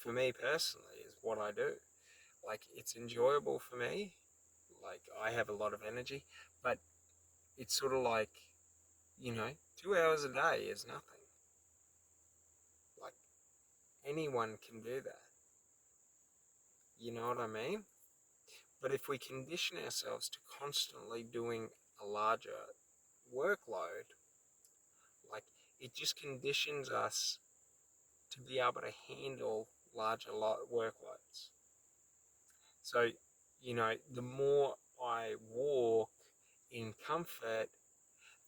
for me personally, is what I do. Like, it's enjoyable for me. Like, I have a lot of energy, but it's sort of like, 2 hours a day is nothing. Like, anyone can do that. You know what I mean? But if we condition ourselves to constantly doing a larger workload, like, it just conditions us to be able to handle larger workloads. So, the more I walk in comfort,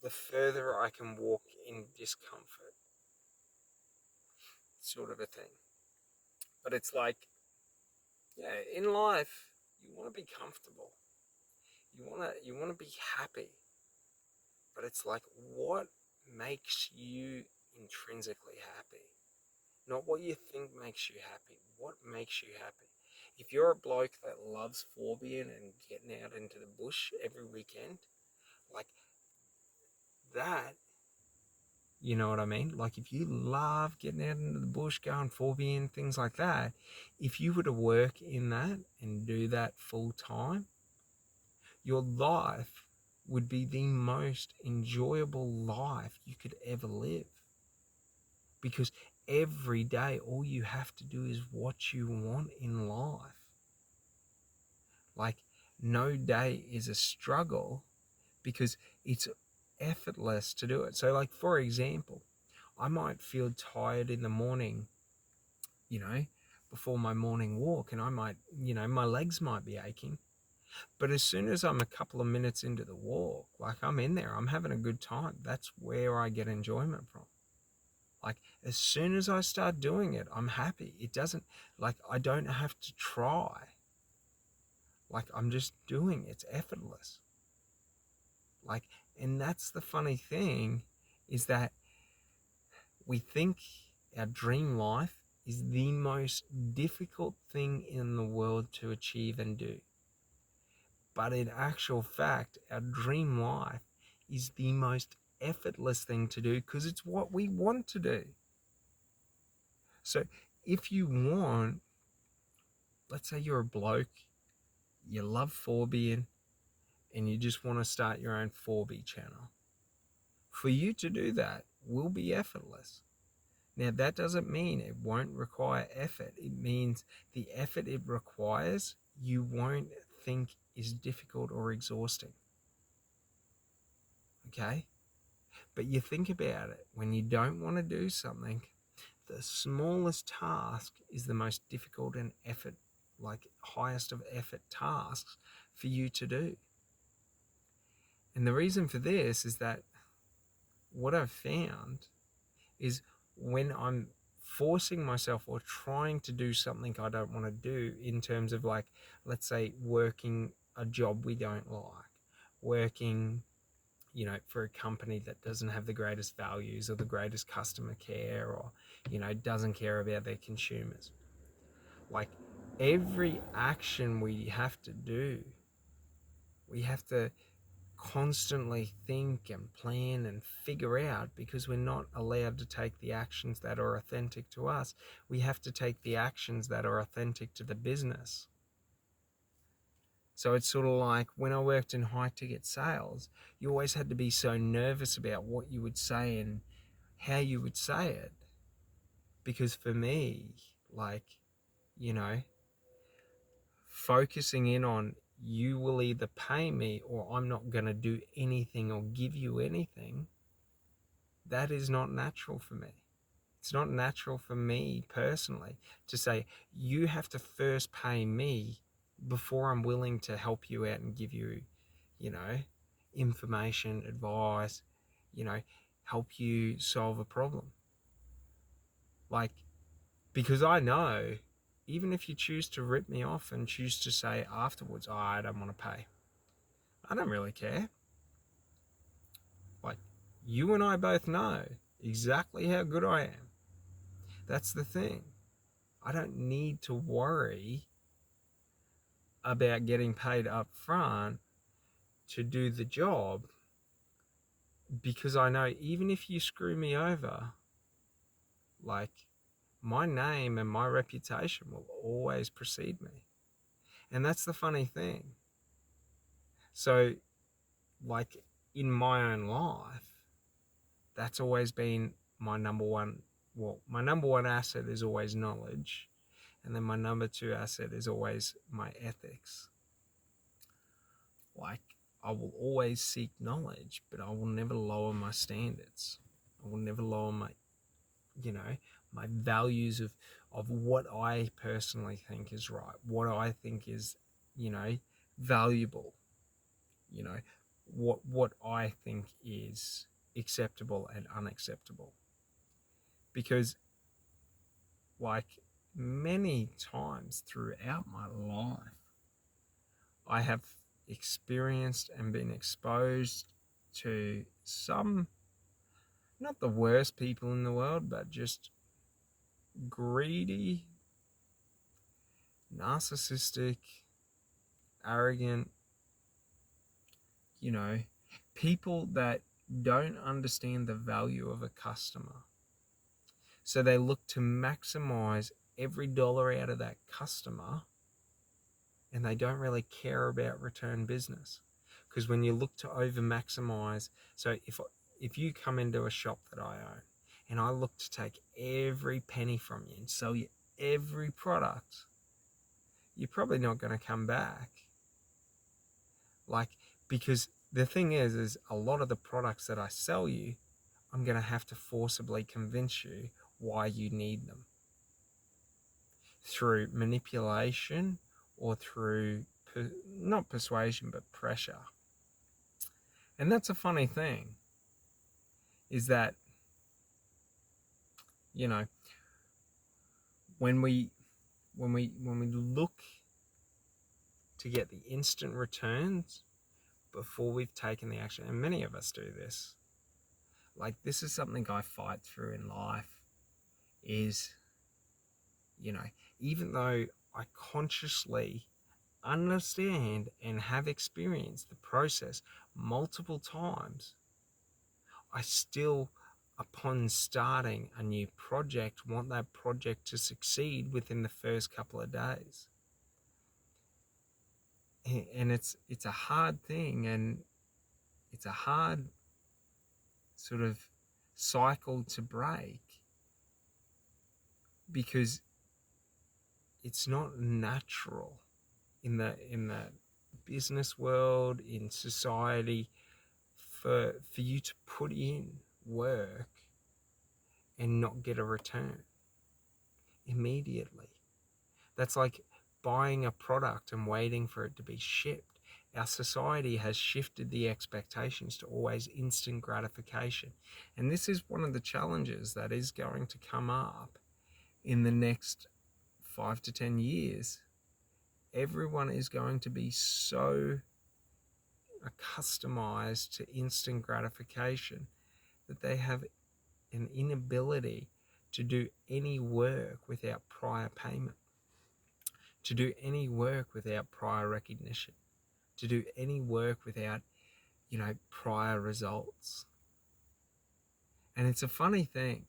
the further I can walk in discomfort, sort of a thing. But it's like, yeah, in life, you want to be comfortable. You want to be happy. But it's like, what makes you intrinsically happy? Not what you think makes you happy. What makes you happy? If you're a bloke that loves Forbian and getting out into the bush every weekend, like that, you know what I mean? Like, if you love getting out into the bush, going Forbian, things like that, if you were to work in that and do that full time, your life would be the most enjoyable life you could ever live. Because every day, all you have to do is what you want in life. Like, no day is a struggle because it's effortless to do it. So, like, for example, I might feel tired in the morning, before my morning walk, and I might, my legs might be aching. But as soon as I'm a couple of minutes into the walk, like, I'm in there, I'm having a good time. That's where I get enjoyment from. Like, as soon as I start doing it, I'm happy. It doesn't, like, I don't have to try. Like, I'm just doing it. It's effortless. Like, and that's the funny thing, is that we think our dream life is the most difficult thing in the world to achieve and do. But in actual fact, our dream life is the most effortless thing to do because it's what we want to do. So if you want, let's say you're a bloke, you love Forbian, and you just want to start your own Forby channel. For you to do that will be effortless. Now, that doesn't mean it won't require effort. It means the effort it requires, you won't think is difficult or exhausting. Okay? But you think about it, when you don't want to do something, the smallest task is the most difficult and highest of effort tasks for you to do. And the reason for this is that what I've found is when I'm forcing myself or trying to do something I don't want to do, in terms of, like, let's say working a job we don't like, working, for a company that doesn't have the greatest values or the greatest customer care, or, doesn't care about their consumers. Like, every action we have to do, we have to constantly think and plan and figure out, because we're not allowed to take the actions that are authentic to us. We have to take the actions that are authentic to the business. So it's sort of like when I worked in high ticket sales, you always had to be so nervous about what you would say and how you would say it. Because for me, like, focusing in on, you will either pay me or I'm not going to do anything or give you anything, that is not natural for me. It's not natural for me personally to say, you have to first pay me before I'm willing to help you out and give you, information, advice, help you solve a problem. Like, because I know, even if you choose to rip me off and choose to say afterwards, oh, I don't want to pay, I don't really care. Like, you and I both know exactly how good I am. That's the thing. I don't need to worry about getting paid up front to do the job, because I know even if you screw me over, like, my name and my reputation will always precede me. And that's the funny thing. So, like in my own life, that's always been my number one. Well, my number one asset is always knowledge. And then my number two asset is always my ethics. Like, I will always seek knowledge, but I will never lower my standards. I will never lower my, my values of what I personally think is right, what I think is, valuable, what I think is acceptable and unacceptable. Because, like, many times throughout my life, I have experienced and been exposed to some, not the worst people in the world, but just greedy, narcissistic, arrogant, people that don't understand the value of a customer. So they look to maximize every dollar out of that customer, and they don't really care about return business. Because when you look to over maximize, so if you come into a shop that I own and I look to take every penny from you and sell you every product, you're probably not going to come back. Like, because the thing is a lot of the products that I sell you, I'm going to have to forcibly convince you why you need them. Through manipulation or through, not persuasion, but pressure. And that's a funny thing, is that, when we look to get the instant returns before we've taken the action, and many of us do this, like, this is something I fight through in life, is, even though I consciously understand and have experienced the process multiple times, I still, upon starting a new project, want that project to succeed within the first couple of days. And it's a hard thing, and it's a hard sort of cycle to break, because it's not natural in the business world, in society, for you to put in work and not get a return immediately. That's like buying a product and waiting for it to be shipped. Our society has shifted the expectations to always instant gratification. And this is one of the challenges that is going to come up in the next 5 to 10 years. Everyone is going to be so accustomed to instant gratification that they have an inability to do any work without prior payment, to do any work without prior recognition, to do any work without, prior results. And it's a funny thing,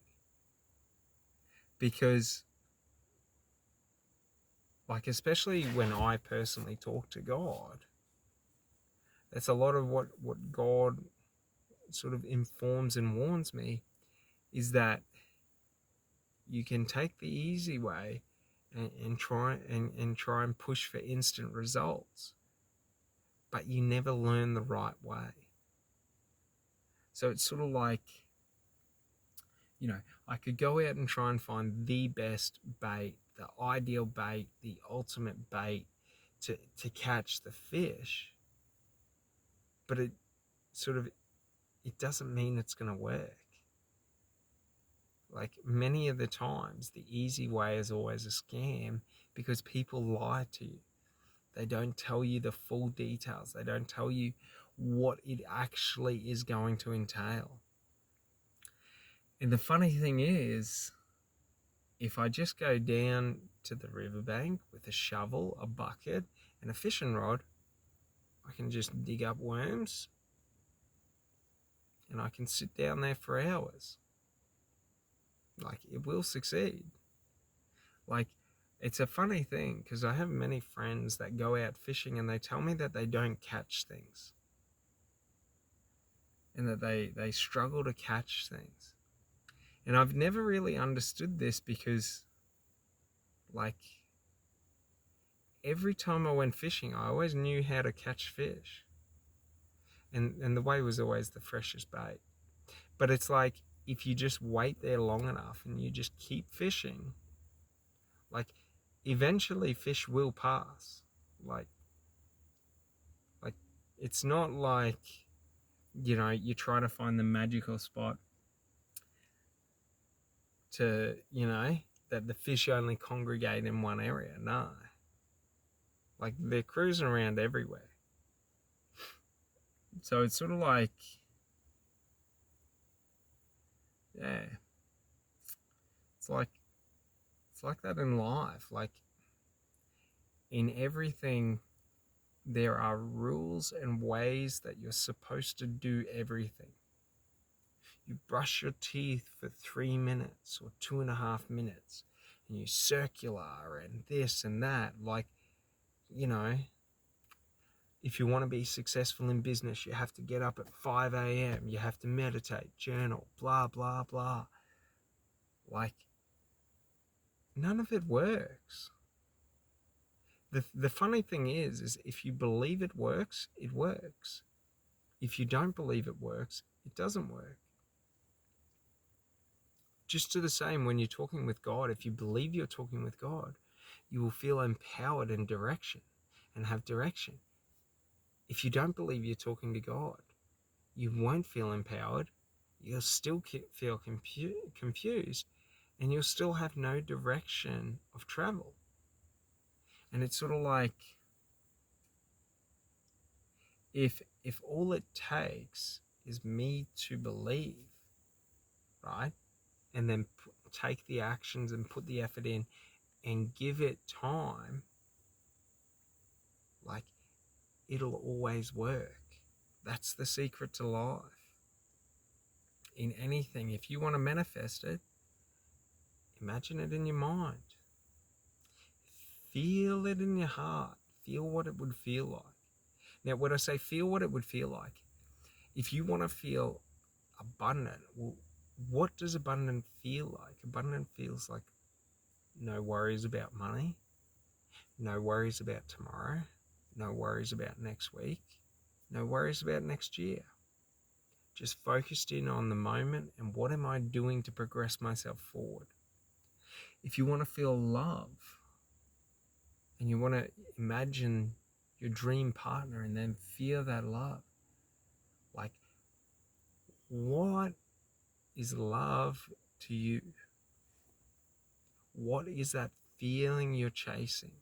because, like, especially when I personally talk to God, that's a lot of what God sort of informs and warns me, is that you can take the easy way and try and push for instant results, but you never learn the right way. So it's sort of like, I could go out and try and find the best bait, the ideal bait, the ultimate bait to catch the fish, but it doesn't mean it's going to work. Like, many of the times, the easy way is always a scam, because people lie to you. They don't tell you the full details. They don't tell you what it actually is going to entail. And the funny thing is, if I just go down to the riverbank with a shovel, a bucket, and a fishing rod, I can just dig up worms, and I can sit down there for hours. Like, it will succeed. Like, it's a funny thing because I have many friends that go out fishing and they tell me that they don't catch things and that they struggle to catch things. And I've never really understood this because, like, every time I went fishing, I always knew how to catch fish. And the way was always the freshest bait. But it's like, if you just wait there long enough and you just keep fishing, like, eventually fish will pass. Like, it's not like, you try to find the magical spot to, that the fish only congregate in one area. No. Like, they're cruising around everywhere. So it's sort of like, yeah, it's like that in life. Like, in everything, there are rules and ways that you're supposed to do everything. You brush your teeth for 3 minutes or 2.5 minutes, and you circular and this and that. Like, if you want to be successful in business, you have to get up at 5 a.m. You have to meditate, journal, blah, blah, blah. Like, none of it works. The funny thing is if you believe it works, it works. If you don't believe it works, it doesn't work. Just to the same when you're talking with God, if you believe you're talking with God, you will feel empowered and have direction. If you don't believe you're talking to God, you won't feel empowered. You'll still feel confused, and you'll still have no direction of travel. And it's sort of like, if all it takes is me to believe, right, and then take the actions and put the effort in and give it time, like, it'll always work. That's the secret to life. In anything, if you want to manifest it, imagine it in your mind. Feel it in your heart. Feel what it would feel like. Now, when I say feel what it would feel like, if you want to feel abundant, well, what does abundant feel like? Abundant feels like no worries about money, no worries about tomorrow, no worries about next week, no worries about next year. Just focused in on the moment and what am I doing to progress myself forward. If you want to feel love and you want to imagine your dream partner and then feel that love, like, what is love to you? What is that feeling you're chasing?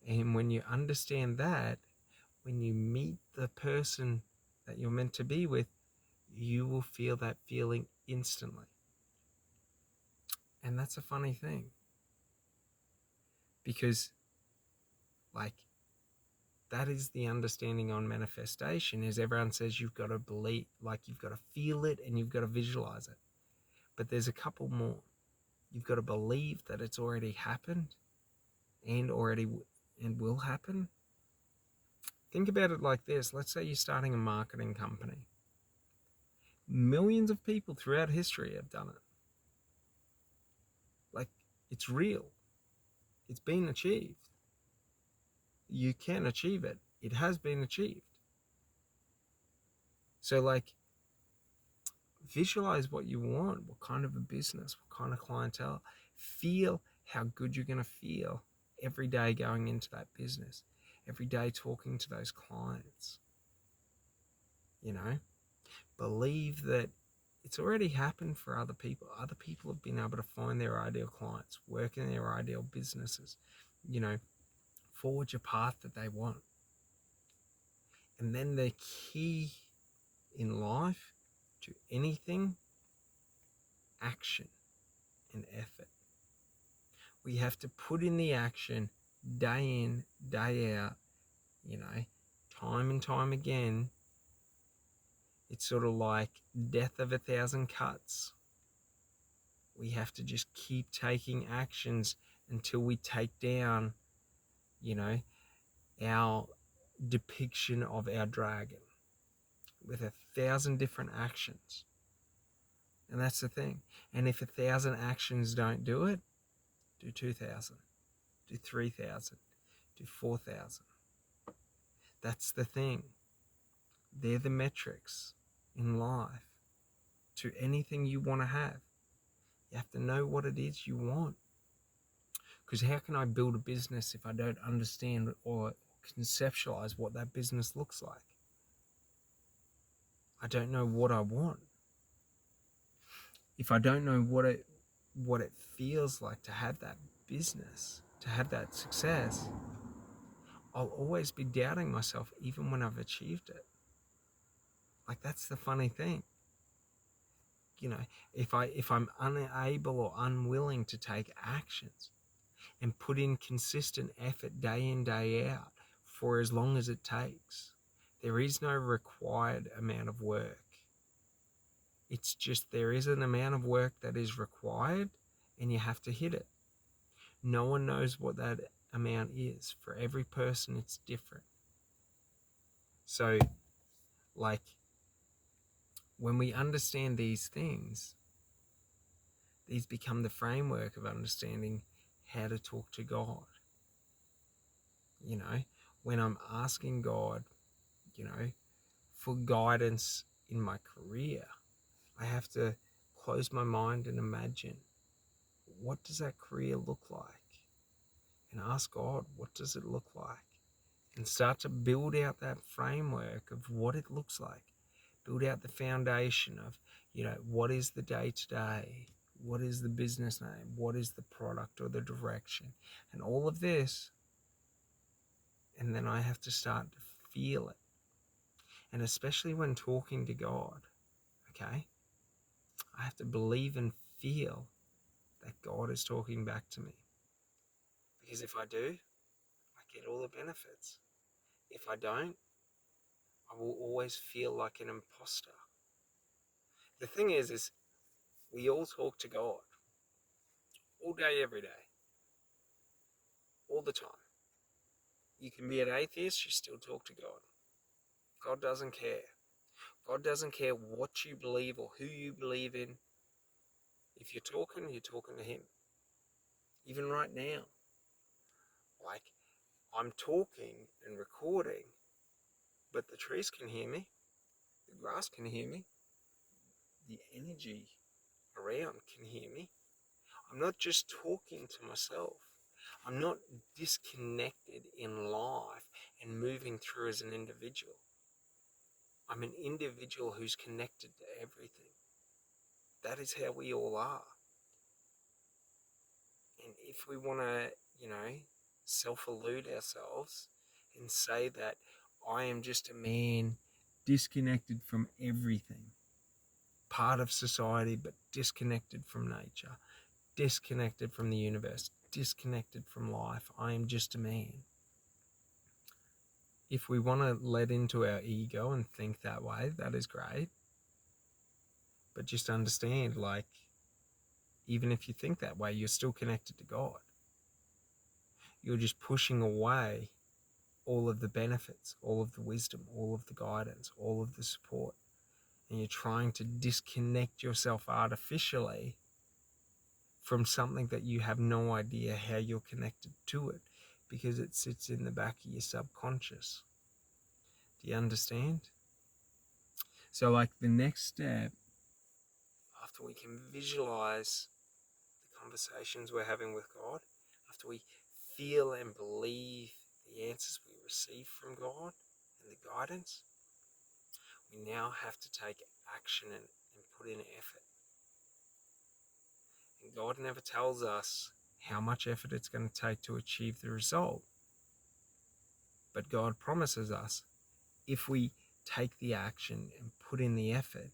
And when you understand that, when you meet the person that you're meant to be with, you will feel that feeling instantly. And that's a funny thing. Because, like, that is the understanding on manifestation, is everyone says you've got to believe, like, you've got to feel it and you've got to visualize it. But there's a couple more. You've got to believe that it's already happened and will happen. Think about it like this. Let's say you're starting a marketing company. Millions of people throughout history have done it. Like, it's real. It's been achieved. You can achieve it. It has been achieved. So, like, visualize what you want, what kind of a business, what kind of clientele. Feel how good you're going to feel every day going into that business, every day talking to those clients. Believe that it's already happened for other people. Other people have been able to find their ideal clients, work in their ideal businesses, forge a path that they want. And then the key in life to anything, action and effort. We have to put in the action day in, day out, time and time again. It's sort of like death of 1,000 cuts. We have to just keep taking actions until we take down, our depiction of our dragon with 1,000 different actions. And that's the thing. And if 1,000 actions don't do it, do 2,000, do 3,000, do 4,000. That's the thing. They're the metrics in life to anything you want to have. You have to know what it is you want. Because how can I build a business if I don't understand or conceptualize what that business looks like? I don't know what I want. If I don't know what it feels like to have that business, to have that success, I'll always be doubting myself even when I've achieved it. Like, that's the funny thing. If I'm unable or unwilling to take actions and put in consistent effort day in, day out for as long as it takes, there is no required amount of work. It's just there is an amount of work that is required and you have to hit it. No one knows what that amount is. For every person, it's different. So, when we understand these things, these become the framework of understanding how to talk to God. When I'm asking God, for guidance in my career, I have to close my mind and imagine, what does that career look like? And ask God, what does it look like? And start to build out that framework of what it looks like. Build out the foundation of, what is the day-to-day? What is the business name? What is the product or the direction? And all of this. And then I have to start to feel it. And especially when talking to God, okay? I have to believe and feel that God is talking back to me. Because if I do, I get all the benefits. If I don't, I will always feel like an imposter. The thing is we all talk to God all day, every day, all the time. You can be an atheist, you still talk to God. God doesn't care. God doesn't care what you believe or who you believe in. If you're talking to Him. Even right now. I'm talking and recording, but the trees can hear me. The grass can hear me. The energy around can hear me. I'm not just talking to myself. I'm not disconnected in life and moving through as an individual. I'm an individual who's connected to everything. That is how we all are. And if we want to, self-elude ourselves and say that I am just a man disconnected from everything, part of society but disconnected from nature, disconnected from the universe, disconnected from life, I am just a man. If we want to let into our ego and think that way, that is great. But just understand, even if you think that way, you're still connected to God. You're just pushing away all of the benefits, all of the wisdom, all of the guidance, all of the support. And you're trying to disconnect yourself artificially from something that you have no idea how you're connected to it, because it sits in the back of your subconscious. Do you understand? So the next step, after we can visualize the conversations we're having with God, after we feel and believe the answers we receive from God and the guidance, we now have to take action and put in effort. And God never tells us how much effort it's going to take to achieve the result. But God promises us, if we take the action and put in the effort,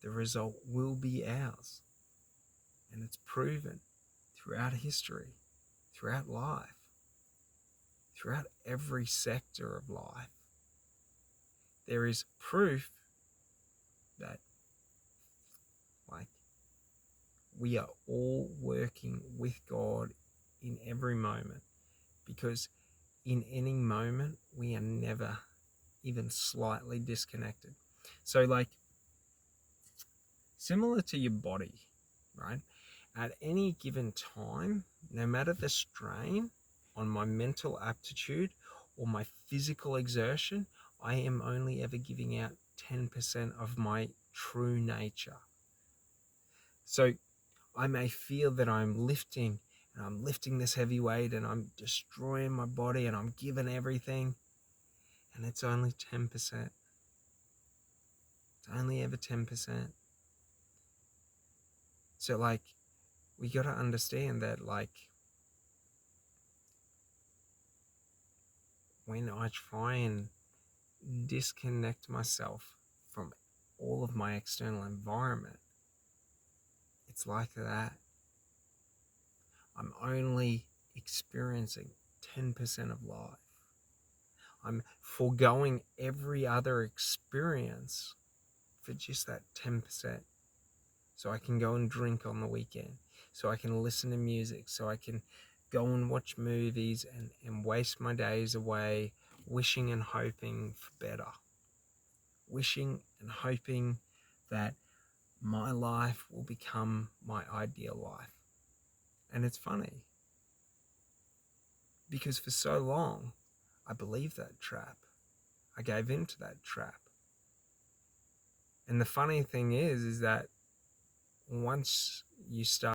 the result will be ours. And it's proven throughout history, throughout life, throughout every sector of life. There is proof that we are all working with God in every moment, because in any moment we are never even slightly disconnected. So like, similar to your body, right? At any given time, no matter the strain on my mental aptitude or my physical exertion, I am only ever giving out 10% of my true nature. So I may feel that I'm lifting and I'm lifting this heavy weight and I'm destroying my body and I'm giving everything, and it's only 10%. It's only ever 10%. So like, we got to understand that, like, when I try and disconnect myself from all of my external environment, it's like that. I'm only experiencing 10% of life. I'm foregoing every other experience for just that 10%. So I can go and drink on the weekend, so I can listen to music, so I can go and watch movies and waste my days away wishing and hoping for better. Wishing and hoping that my life will become my ideal life. And it's funny, because for so long, I believed that trap. I gave into that trap. And the funny thing is that once you start